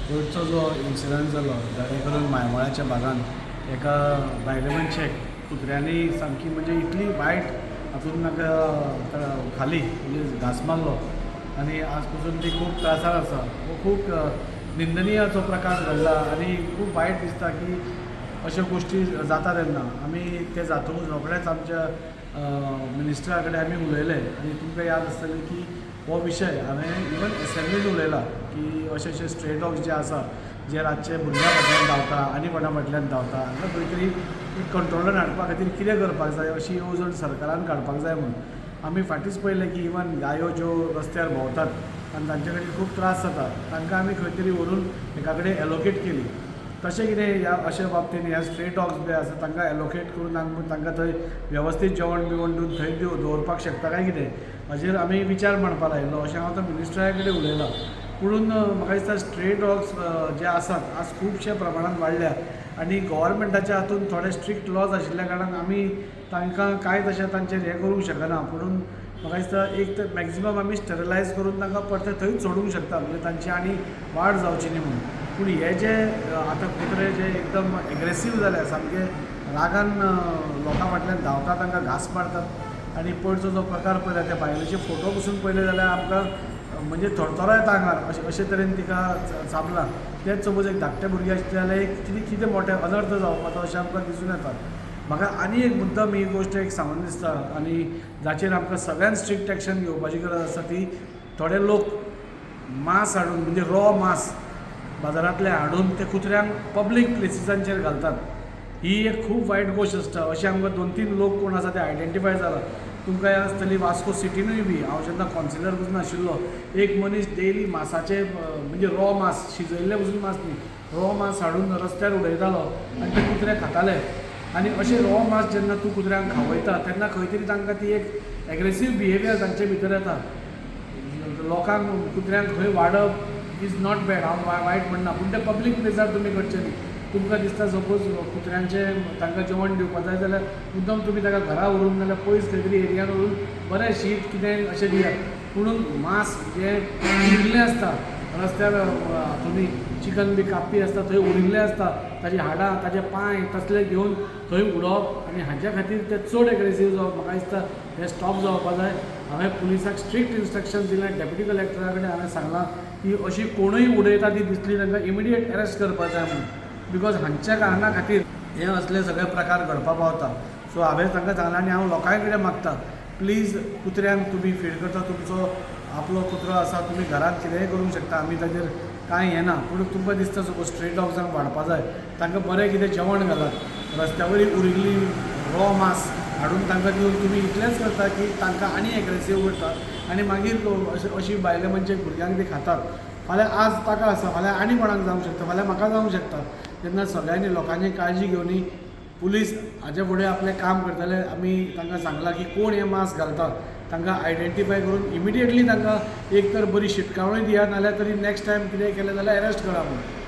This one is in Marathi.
कोयटचो जो इन्सिडंट जालो जाणे करून मायमळाच्या भागान एका बायले मनशेक कुत्र्यांनी सामकी म्हणजे इतली वायट हातून ताका खाली म्हणजे घास मारलो आणि आज पासून ती खूप त्रासार आसा. हो खूप निंदनीय जो प्रकार घडला आणि खूप वायट दिसता की अशा गोष्टी जाता तेन्ना आमी ते जातकूच रोखडेच आमच्या मिनिस्टरा कडेन आमी उलयले आणि तुमकां याद आसतलें की हो विशय हांवें इवन एसेंब्लीन उलयला की अशे स्ट्रे डॉग्स जे आसा जे रातचे भुरग्यां फाटल्यान धांवता आनी कोणा फाटल्यान धांवता हांकां खंय तरी कंट्रोलान हाडपा खातीर कितें करपाक जाय अशी येवजण सरकारान काडपाक जाय म्हणून आमी फाटींच पळयलें की इवन गायो ज्यो रस्त्यार भोंवतात आनी तांचे कडेन खूब त्रास जाता तांकां आमी खंय तरी व्हरून एका कडेन एलोकेट केली. तशें कितें ह्या अशा बाबतींत ह्या स्ट्रे डॉग्स बी आसा तांकां एलोकेट करून तांकां थंय वेवस्थीत जेवण बिवण दिवन थंय दवरपाक शकता काय कितें हाजेर आमी विचार मांडपाक लायिल्लो अशें हांव आतां मिनिस्टरा कडेन उलयलां. पुणून म्हाका दिसता स्ट्रे डॉग्स जे आसात आज खुबशे प्रमाणांत वाडल्या आनी गव्हर्मेंटाच्या हातून थोडे स्ट्रिक्ट लॉज आशिल्ल्या कारणान आमी तांकां कांय तशें तांचेर हें करूंक शकना. पुणून म्हाका दिसता एक तर मॅक्झिमम आमी स्टॅरिलायज करून तांकां परते थंयच सोडूंक शकता म्हणजे तांची आनी वाड जावची न्ही म्हणून. पूण हे जे आतां कुत्रे जे एकदम एग्रेसीव जाल्या सामके रागान लोकां फाटल्यान धांवतात तांकां घास मारतात आनी पयरचो जो प्रकार पळयला त्या बायलेचे फोटो पसून पळयले जाल्यार आमकां म्हणजे थरथरो येता आंगार अशे तरेन तिका चाबला. तेच सपोज एक धाकटे भुरगे आसले जाल्यार एक कितें मोठे अनर्थ जावपाचो अशें आमकां दिसून येता. म्हाका आनी एक मुद्दम ही गोश्ट एक सांगून दिसता आनी जाचेर आमकां सगळ्यान स्ट्रिक्ट एक्शन घेवपाची गरज आसा ती थोडे लोक मांस हाडून म्हणजे रॉ मांस बाजारांतले हाडून ते कुत्र्यांक पब्लीक प्लेसिसांचेर घालतात. ही एक खूब वायट गोश्ट आसता. अशें आमकां 2-3 लोक कोण आसा ते आयडेंटिफाय जाला. तुमकां याद आसतली वास्को सिटीनूय बी हांव जेन्ना कावन्सिलर पसून आशिल्लो एक मनीस डेली मांसाचे म्हणजे रॉ मांस शिजयल्ले पसून मांस न्ही रॉ मांस हाडून रस्त्यार उडयतालो आनी ते कुत्रे खाताले. आनी अशें रॉ मांस जेन्ना तूं कुत्र्यांक खावयता तेन्ना खंय तरी तांकां ती एक एग्रेसीव बिहेवियर तांचे भितर येता. लोकांक कुत्र्यांक खंय वाडप इज नॉट बॅड हांव वायट म्हणना पूण ते पब्लीक प्लेसार तुमी करचे न्ही. तुमकां दिसता सपोज कुत्र्यांचे तांकां जेवण दिवपा जाय जाल्यार मुद्दम तुमी ताका घरा व्हरून नाल्यार पयस खंय तरी एरियान व्हरून बरें शीत कितें अशें दियात. पुणून मांस जें उरिल्लें आसता रस्त्यार हातूंनी चिकन बी काप्पी आसता थंय उरिल्लें आसता ताजी हाडां ताजे पांय तसले घेवन थंय उडोवप आनी हाच्या खातीर ते चड एग्रेसीव जावप म्हाका दिसता हें स्टॉप जावपा जाय. हांवें पुलिसाक स्ट्रिक्ट इन्स्ट्रक्शन दिलें. डेप्युटी कलेक्टरा कडेन हांवें सांगलां की अशी कोणूय उडयता ती दिसली तांकां इमिडिएट अरेस्ट करपा जाय म्हणून बिकॉज हांच्या कारणां खातीर हे असले सगळे प्रकार घडपा पावता. सो हांवें तांकां सांगलां आनी हांव लोकांय कडेन मागता प्लीज कुत्र्यांक तुमी फीड करता तुमचो आपलो कुत्रो आसा तुमी घरांत कितेंय करूंक शकता आमी ताजेर कांय हें ना. पूण तुमकां दिसता सपोज स्ट्रे डॉग्सांक वाडपा जाय तांकां बरें कितें जेवण घालात रस्त्या वयली उरिल्ली रॉ मांस हाडून तांकां दिवन तुमी इतलेंच करता की तांकां आनी एग्रेसीव करता आनी मागीर अशी बायले म्हणजे भुरग्यांक ती खातात. फाल्यां आज ताका आसा फाल्यां आनी कोणाक जावंक शकता फाल्यां म्हाका जावंक शकता. तेन्ना सगळ्यांनी लोकांनी काळजी घेवनी. पुलीस हाचे फुडें आपलें काम करतले. आमी तांकां सांगलां की कोण हें मांस घालता तांकां आयडेंटिफाय करून इमिडिएटली तांकां एक तर बरी शिटकावणी दियात नाल्यार तरी नॅक्स्ट टायम कितें केलें जाल्यार अरेस्ट करा म्हणून.